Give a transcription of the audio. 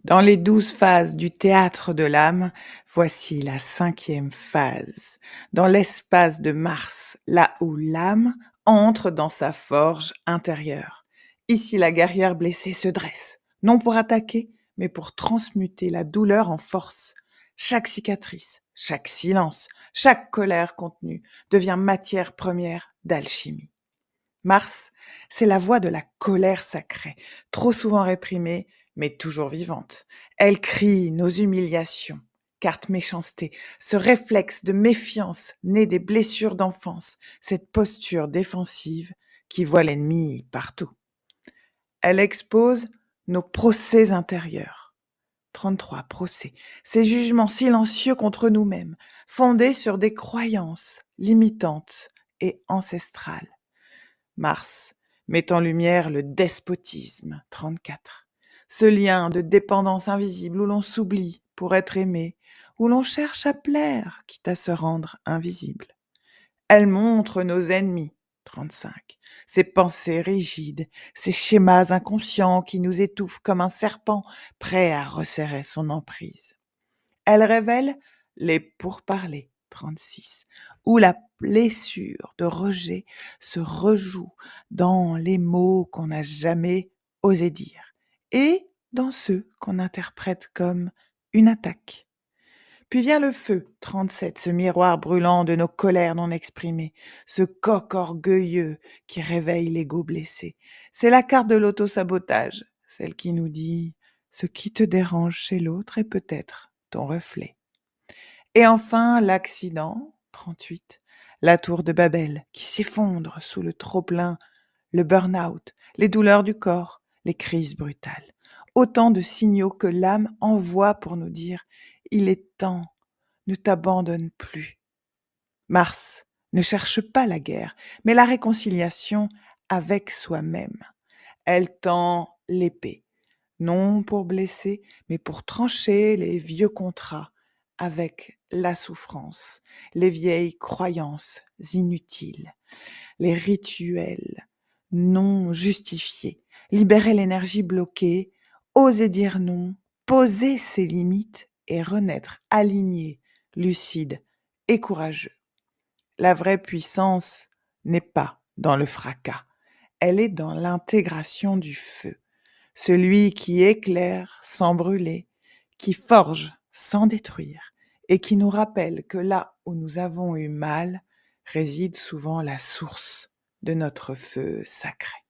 Dans les 12 phases du théâtre de l'âme, voici la 5e phase. Dans l'espace de Mars, là où l'âme entre dans sa forge intérieure. Ici, la guerrière blessée se dresse, non pour attaquer, mais pour transmuter la douleur en force. Chaque cicatrice, chaque silence, chaque colère contenue devient matière première d'alchimie. Mars, c'est la voix de la colère sacrée, trop souvent réprimée, mais toujours vivante. Elle crie nos humiliations, carte méchanceté, ce réflexe de méfiance né des blessures d'enfance, cette posture défensive qui voit l'ennemi partout. Elle expose nos procès intérieurs. 33 procès, ces jugements silencieux contre nous-mêmes, fondés sur des croyances limitantes et ancestrales. Mars met en lumière le despotisme, 34. Ce lien de dépendance invisible où l'on s'oublie pour être aimé, où l'on cherche à plaire, quitte à se rendre invisible. Elle montre nos ennemis, 35. Ces pensées rigides, ces schémas inconscients qui nous étouffent comme un serpent prêt à resserrer son emprise. Elle révèle les pourparlers, 36, où la blessure de rejet se rejoue dans les mots qu'on n'a jamais osé dire et dans ceux qu'on interprète comme une attaque. Puis vient le feu, 37, ce miroir brûlant de nos colères non exprimées, ce coq orgueilleux qui réveille l'ego blessé. C'est la carte de l'autosabotage, celle qui nous dit ce qui te dérange chez l'autre est peut-être ton reflet. Et enfin, l'accident, 38, la tour de Babel qui s'effondre sous le trop-plein, le burn-out, les douleurs du corps, les crises brutales. Autant de signaux que l'âme envoie pour nous dire « il est temps, ne t'abandonne plus ». Mars ne cherche pas la guerre, mais la réconciliation avec soi-même. Elle tend l'épée, non pour blesser, mais pour trancher les vieux contrats avec la souffrance, les vieilles croyances inutiles, les rituels non justifiés, libérer l'énergie bloquée, oser dire non, poser ses limites et renaître aligné, lucide et courageux. La vraie puissance n'est pas dans le fracas, elle est dans l'intégration du feu. Celui qui éclaire sans brûler, qui forge sans détruire, et qui nous rappelle que là où nous avons eu mal réside souvent la source de notre feu sacré.